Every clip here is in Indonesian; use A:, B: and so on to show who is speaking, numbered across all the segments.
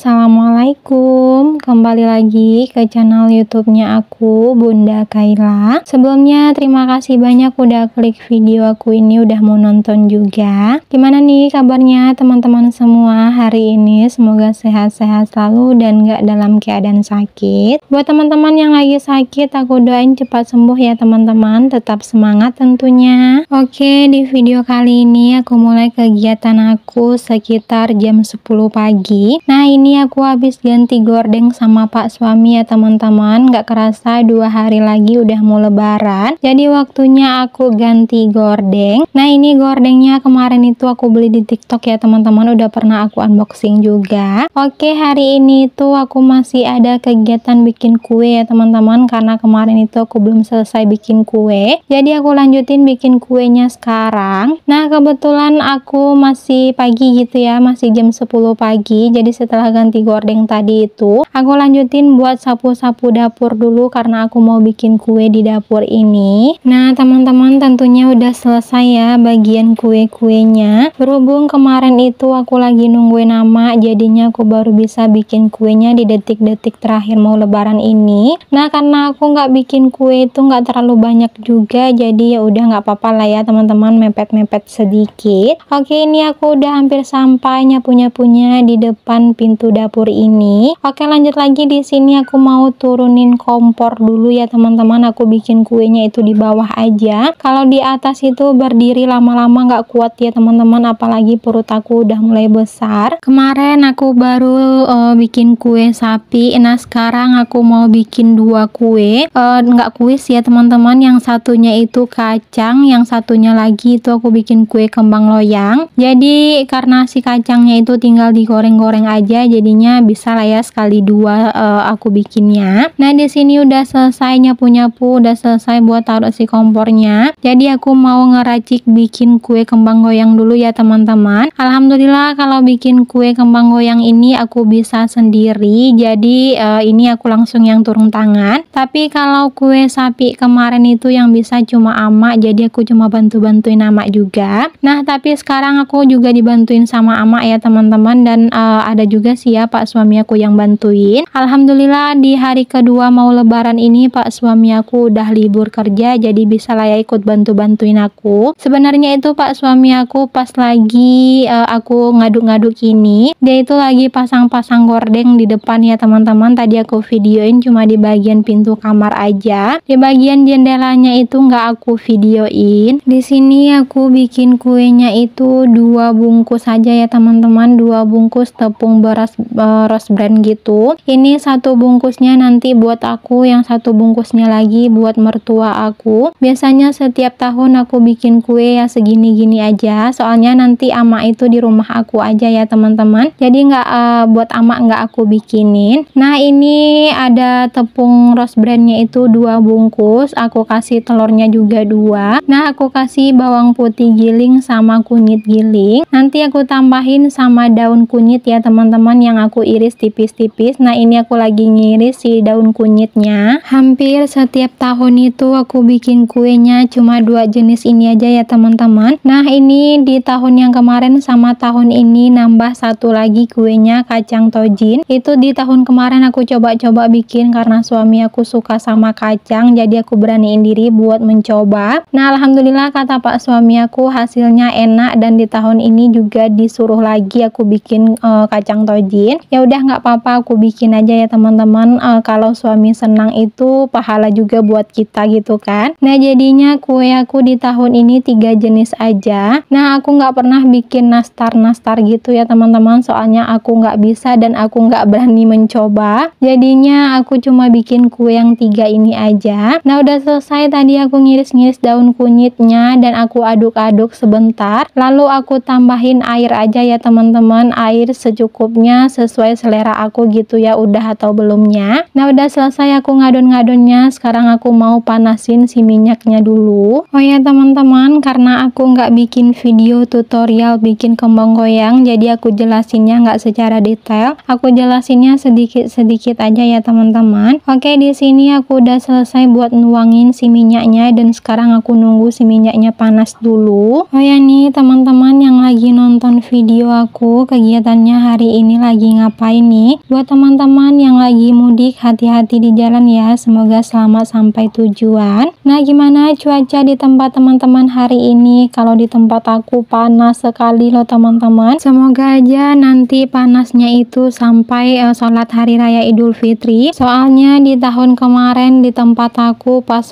A: Assalamualaikum, kembali lagi ke channel YouTube-nya aku, Bunda Kaila. Sebelumnya terima kasih banyak udah klik video aku ini, udah mau nonton juga. Gimana nih kabarnya teman-teman semua hari ini? Semoga sehat-sehat selalu dan gak dalam keadaan sakit. Buat teman-teman yang lagi sakit, aku doain cepat sembuh ya teman-teman, tetap semangat tentunya. Oke, di video kali ini aku mulai kegiatan aku sekitar jam 10 pagi. Nah, ini aku habis ganti gordeng sama pak suami ya teman-teman. Gak kerasa 2 hari lagi udah mau lebaran, jadi waktunya aku ganti gordeng. Nah, ini gordengnya kemarin itu aku beli di TikTok ya teman-teman, udah pernah aku unboxing juga. Oke, hari ini tuh aku masih ada kegiatan bikin kue ya teman-teman, karena kemarin itu aku belum selesai bikin kue, jadi aku lanjutin bikin kuenya sekarang. Nah, kebetulan aku masih pagi gitu ya, masih jam 10 pagi. Jadi setelah ganti gordeng tadi itu, aku lanjutin buat sapu-sapu dapur dulu karena aku mau bikin kue di dapur ini. Nah, teman-teman tentunya udah selesai ya bagian kue-kuenya. Berhubung kemarin itu aku lagi nungguin nama, jadinya aku baru bisa bikin kuenya di detik-detik terakhir mau lebaran ini. Nah, karena aku nggak bikin kue itu nggak terlalu banyak juga, jadi ya udah nggak apa-apa lah ya teman-teman, mepet-mepet sedikit. Oke, ini aku udah hampir sampai nyapu-nyapunya di depan pintu dapur ini. Oke, lanjut lagi. Di sini aku mau turunin kompor dulu ya teman-teman. Aku bikin kuenya itu di bawah aja. Kalau di atas itu berdiri lama-lama nggak kuat ya teman-teman, apalagi perut aku udah mulai besar. Kemarin aku baru bikin kue sapi. Nah, sekarang aku mau bikin 2 kue. Nggak kuis ya teman-teman. Yang satunya itu kacang, yang satunya lagi itu aku bikin kue kembang loyang. Jadi karena si kacangnya itu tinggal digoreng-goreng aja, jadinya bisa lah ya sekali 2 aku bikinnya. Nah, di sini udah selesai nyapu-nyapu, udah selesai buat taruh si kompornya. Jadi aku mau ngeracik bikin kue kembang goyang dulu ya teman-teman. Alhamdulillah kalau bikin kue kembang goyang ini aku bisa sendiri. Jadi ini aku langsung yang turun tangan. Tapi kalau kue sapi kemarin itu yang bisa cuma ama, jadi aku cuma bantu-bantuin ama juga. Nah, tapi sekarang aku juga dibantuin sama ama ya teman-teman, dan ada juga sih ya pak suami aku yang bantuin. Alhamdulillah di hari kedua mau lebaran ini pak suami aku udah libur kerja, jadi bisa lah ya ikut bantu-bantuin aku. Sebenarnya itu pak suami aku pas lagi aku ngaduk-ngaduk ini, dia itu lagi pasang-pasang gordeng di depan ya teman-teman. Tadi aku videoin cuma di bagian pintu kamar aja, di bagian jendelanya itu nggak aku videoin. Di sini aku bikin kuenya itu 2 bungkus aja ya teman-teman, 2 bungkus tepung beras Rose Brand gitu. Ini 1 bungkusnya nanti buat aku, yang 1 bungkusnya lagi buat mertua aku. Biasanya setiap tahun aku bikin kue ya segini-gini aja, soalnya nanti ama itu di rumah aku aja ya teman-teman, jadi nggak buat ama nggak aku bikinin. Nah, ini ada tepung Rose Brandnya itu 2 bungkus, aku kasih telurnya juga 2. Nah, aku kasih bawang putih giling sama kunyit giling. Nanti aku tambahin sama daun kunyit ya teman-teman, yang aku iris tipis-tipis. Nah, ini aku lagi ngiris si daun kunyitnya. Hampir setiap tahun itu aku bikin kuenya cuma 2 jenis ini aja ya teman-teman. Nah, ini di tahun yang kemarin sama tahun ini nambah 1 lagi kuenya, kacang tojin. Itu di tahun kemarin aku coba-coba bikin karena suami aku suka sama kacang, jadi aku beraniin diri buat mencoba. Nah, alhamdulillah kata pak suami aku hasilnya enak, dan di tahun ini juga disuruh lagi aku bikin kacang tojin. Ya udah nggak apa-apa, aku bikin aja ya teman-teman. Kalau suami senang itu pahala juga buat kita gitu kan. Nah, jadinya kue aku di tahun ini 3 jenis aja. Nah, aku nggak pernah bikin nastar gitu ya teman-teman, soalnya aku nggak bisa dan aku nggak berani mencoba. Jadinya aku cuma bikin kue yang 3 ini aja. Nah, udah selesai tadi aku ngiris-ngiris daun kunyitnya dan aku aduk-aduk sebentar, lalu aku tambahin air aja ya teman-teman, air secukupnya sesuai selera aku gitu ya udah atau belumnya. Nah udah selesai aku ngadon-ngadonnya, sekarang aku mau panasin si minyaknya dulu. Oh ya teman-teman, karena aku nggak bikin video tutorial bikin kembang goyang, jadi aku jelasinnya nggak secara detail, aku jelasinnya sedikit-sedikit aja ya teman-teman. Oke, di sini aku udah selesai buat nuangin si minyaknya, dan sekarang aku nunggu si minyaknya panas dulu. Oh ya nih teman-teman yang lagi nonton video aku, kegiatannya hari ini lagi ngapain nih? Buat teman-teman yang lagi mudik, hati-hati di jalan ya, semoga selamat sampai tujuan. Nah gimana cuaca di tempat teman-teman hari ini? Kalau di tempat aku panas sekali loh teman-teman, semoga aja nanti panasnya itu sampai sholat hari raya Idul Fitri. Soalnya di tahun kemarin di tempat aku pas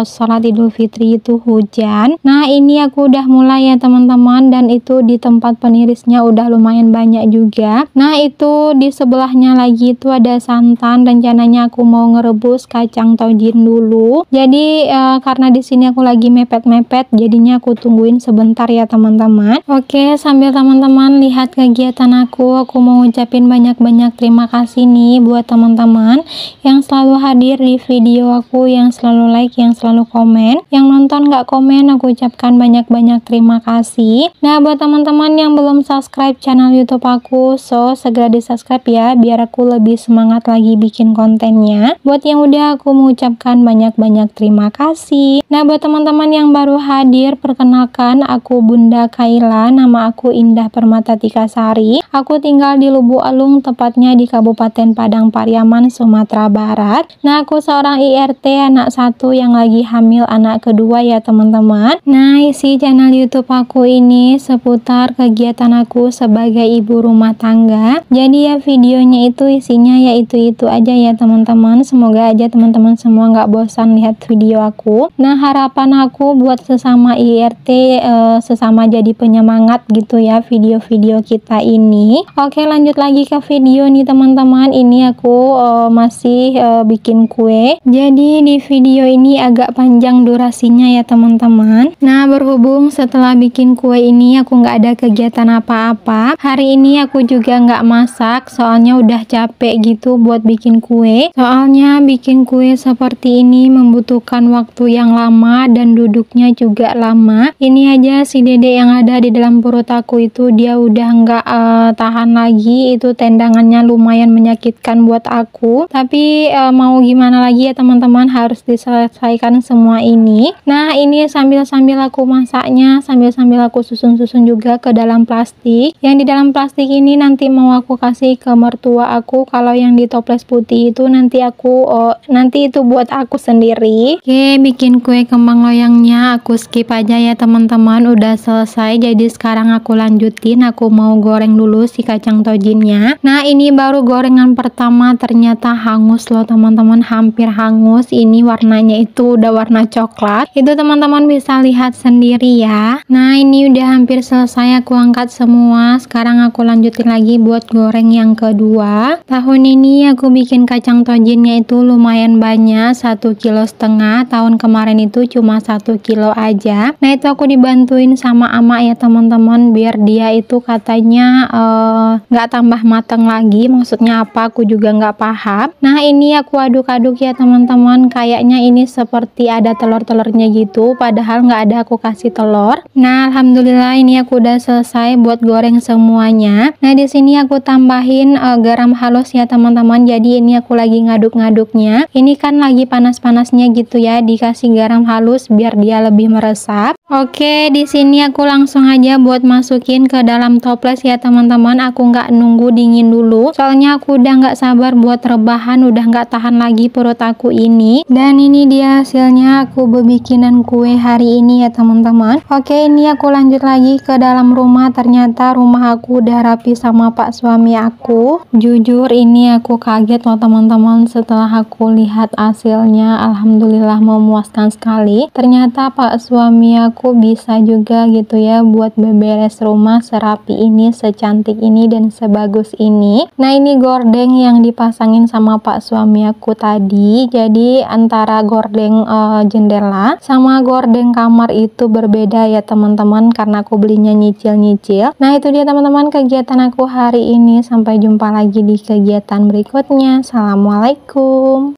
A: sholat Idul Fitri itu hujan. Nah ini aku udah mulai ya teman-teman, dan itu di tempat penirisnya udah lumayan banyak juga. Nah itu di sebelahnya lagi itu ada santan, rencananya aku mau ngerebus kacang tojin dulu. Jadi karena di sini aku lagi mepet-mepet, jadinya aku tungguin sebentar ya teman-teman. Oke, sambil teman-teman lihat kegiatan aku mau ucapin banyak-banyak terima kasih nih buat teman-teman yang selalu hadir di video aku, yang selalu like, yang selalu komen. Yang nonton nggak komen, aku ucapkan banyak-banyak terima kasih. Nah buat teman-teman yang belum subscribe channel YouTube aku, so segera di subscribe ya, biar aku lebih semangat lagi bikin kontennya. Buat yang udah, aku mengucapkan banyak-banyak terima kasih. Nah buat teman-teman yang baru hadir, perkenalkan aku Bunda Kaila, nama aku Indah Permatatika Sari. Aku tinggal di Lubuk Alung, tepatnya di Kabupaten Padang Pariaman, Sumatera Barat. Nah aku seorang IRT anak satu yang lagi hamil anak kedua ya teman-teman. Nah isi channel YouTube aku ini seputar kegiatan aku sebagai ibu rumah tangga. Jadi ya videonya itu isinya ya itu aja ya teman-teman. Semoga aja teman-teman semua nggak bosan lihat video aku. Nah harapan aku buat sesama IRT, sesama jadi penyemangat gitu ya video-video kita ini. Oke, lanjut lagi ke video nih teman-teman. Ini aku masih bikin kue. Jadi di video ini agak panjang durasinya ya teman-teman. Nah berhubung setelah bikin kue ini aku nggak ada kegiatan apa-apa, hari ini aku juga nggak masak, soalnya udah capek gitu buat bikin kue. Soalnya bikin kue seperti ini membutuhkan waktu yang lama dan duduknya juga lama. Ini aja si dedek yang ada di dalam perut aku itu dia udah nggak tahan lagi, itu tendangannya lumayan menyakitkan buat aku. Tapi mau gimana lagi ya teman-teman, harus diselesaikan semua ini. Nah ini sambil aku masaknya, sambil aku susun juga ke dalam plastik. Yang di dalam plastik ini nanti mau aku kasih ke mertua aku. Kalau yang di toples putih itu nanti itu buat aku sendiri. Oke, bikin kue kembang loyangnya aku skip aja ya teman-teman, udah selesai. Jadi sekarang aku lanjutin, aku mau goreng dulu si kacang tojinnya. Nah ini baru gorengan pertama ternyata hangus loh teman-teman, hampir hangus. Ini warnanya itu udah warna coklat, itu teman-teman bisa lihat sendiri ya. Nah ini udah hampir selesai, aku angkat semua. Sekarang aku lanjutin lagi buat goreng yang kedua. Tahun ini aku bikin kacang tojinnya itu lumayan banyak, 1,5 kilo. Tahun kemarin itu cuma 1 kilo aja. Nah itu aku dibantuin sama ama ya teman-teman, biar dia itu katanya nggak tambah mateng lagi. Maksudnya apa aku juga nggak paham. Nah ini aku aduk-aduk ya teman-teman, kayaknya ini seperti ada telur-telurnya gitu, padahal nggak ada aku kasih telur. Nah alhamdulillah ini aku udah selesai buat goreng semuanya. Nah di sini aku tambahin garam halus ya teman-teman. Jadi ini aku lagi ngaduk-ngaduknya. Ini kan lagi panas-panasnya gitu ya, dikasih garam halus biar dia lebih meresap. Oke, di sini aku langsung aja buat masukin ke dalam toples ya teman-teman. Aku nggak nunggu dingin dulu, soalnya aku udah nggak sabar buat rebahan, udah nggak tahan lagi perut aku ini. Dan ini dia hasilnya aku bikinan kue hari ini ya teman-teman. Oke, ini aku lanjut lagi ke dalam rumah. Ternyata rumah aku udah rapi sama pak suami aku. Jujur ini aku kaget loh teman-teman setelah aku lihat hasilnya. Alhamdulillah memuaskan sekali. Ternyata pak suami aku aku bisa juga gitu ya buat beberes rumah serapi ini, secantik ini, dan sebagus ini. Nah, ini gorden yang dipasangin sama pak suami aku tadi. Jadi antara gorden jendela sama gorden kamar itu berbeda ya teman-teman, karena aku belinya nyicil-nyicil. Nah, itu dia teman-teman kegiatan aku hari ini. Sampai jumpa lagi di kegiatan berikutnya. Assalamualaikum.